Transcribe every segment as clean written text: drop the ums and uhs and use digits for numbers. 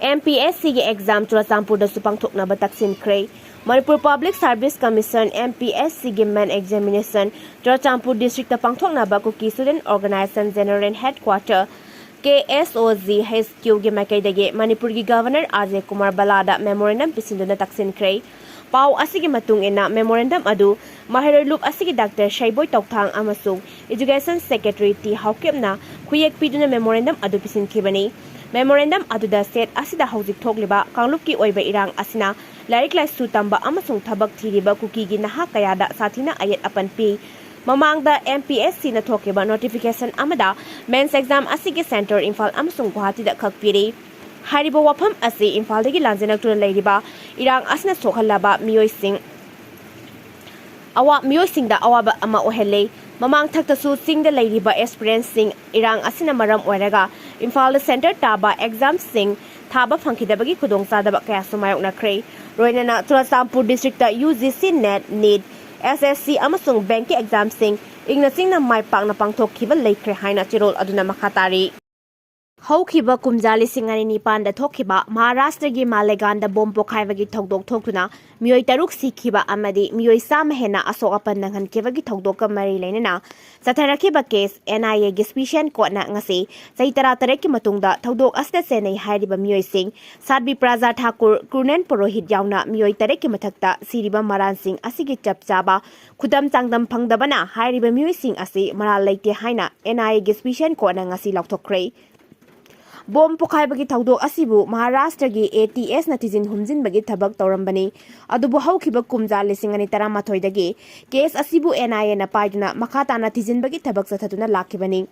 MPSC ge exam churachanpur da pangthoknaba taksinkhre. Manipur Public Service Commission MPSC ge main examination churachanpur district da pangthoknaba Kuki Student Organization General Headquarter KSOZ HQ ge makaidage Manipur gi Governor Ajay Kumar Balada memorandum pisinduna taksinkhre. Pau asigi matung ina memorandum adu Mahiroi Loop asigi Dr. Shaiboy Tokthang amasung Education Secretary T Haukemna khuyek piduna memorandum adu pisinkhibani. Memorandum aduda set asida hauzik thokliba kanglup ki oiba irang asina larik laisu tamba amasung thabak thiriba Kuki gi naha kayada sathina ayat apan pi. Mamangda MPSC na thokeba notification amada mains exam asigi center Imphal amasung Guwahati da khakpiri. Hyriba wafam asi Imphal dagi lanjenak tuna leiriba irang asina sokhalaba miyoising da awaba ama ohele. Mamang thaktasu singda leiriba aspirants sing irang asina maram oiraga Imphal center taba exam sing thaba phangkhidabagi khudongchadaba kaya sumayoknakre. Roinana churachanpur district da UGC net need SSC amasung bank exam sing ignasing na mai pakna pangthokhiba leikre haina chirol aduna makhatari. Haukiba kumjali singani nipan da thokiba Maharashtra gi Malegan da bom pokhaibagi thokdok thokuna miyoi taruk sikhiba amadi miyoi sam hena asok apan nanghan kebagi thokdok ka mari leinana satharakiba case NIA gi special court na ngasi saitara tarek ki matungda thokdok asda senai hairiba miyoi sing Sadbi Praja Thakur Kurnen Purohit yauna miyoi tarek ki mathakta siriba Maran Singh asigi chapchaba khudam changdam phangdabana hairiba miyoi sing asi maral leite haina NIA gi special court na ngasi laukthokre. Bom pokhaibagi thokdok asibu Maharashtra gi ATS natijin humjinbagi thabak tawrambani adubu haukiba kumja lisingani 13 dagi case asibu NIA na paiduna makhata natijinbagi thabak sathatuna lakibani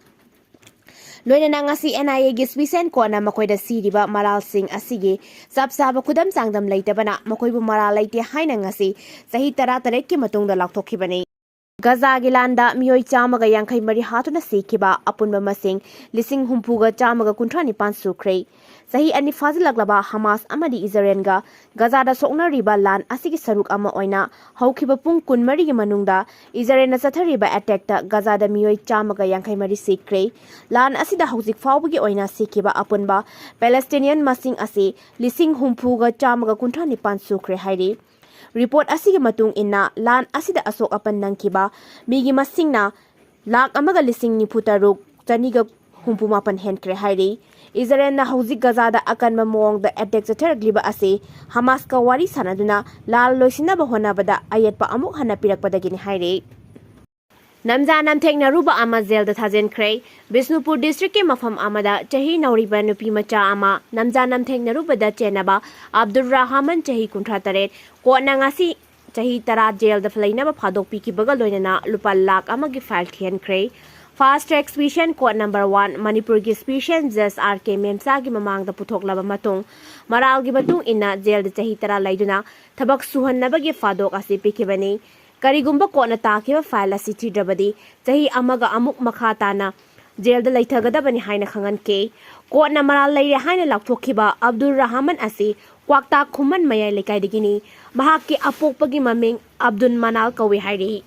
loinana ngasi NIA gi special court na makoida siriba Maral Singh asigi sabsaba khudam changdam leitabana makoibu maral leite haina ngasi sahi 13 ki matungda lakthokibani. Gaza gilanda miyoi chamaga yankai mari hatuna sikiba apunba masing lising humpuga chamaga kuntrani pan sukre. Sahi ani fazilaglaba Hamas amadi Israel ga Gaza da sokna riba lan asigi saruk ama oina haukiba pung kun mari gi manungda Israel na sathariba attack ta Gaza da miyoi chamaga yankai mari sikre. Lan asida hauzik fawbagi oina sikiba apunba Palestinian masing asi lising humpuga chamaga kuntrani pan sukre hairi. Report asigi matung inna lan asida asok apan nangkiba migi masingna lak amaga lising niputaruk taniga humpumapan henkre hairi. Israel na hauzik Gaza da akan mamong da attack chatharagliba ase Hamas ka wari sanaduna lal loisinaba honabada ayat pa amuk hanapirakpadagini hairi. Namja nmtheknaruba ama jail da thjinkhr Bisnupur district ke mafam amada chahi nauriba nupi macha ama Namja nmtheknaruba da chenaba Abdurrahman chahi 38 ko nangasi chahi 10 jail da flainaba phadok pi ki bagal loinana lupa lakh ama gi file thjinkhr. Fast track special court number 1 Manipur gi special judge RK Memsa gi mamang da puthoklaba matung maral gi matung inna jail da chahi 10 laiduna thabak suhannaba gi phadok ase pikibani. Karigumba kona takiba file asi thidrabadi chahi amaga amuk makhatana jail da laithagadabani haina khangan ke kona maral leire haina lakthokiba Abdurrahman asi kwakta khuman mayai lekai digini mahakki apokpagi maming Abdul Manal kawi hairi.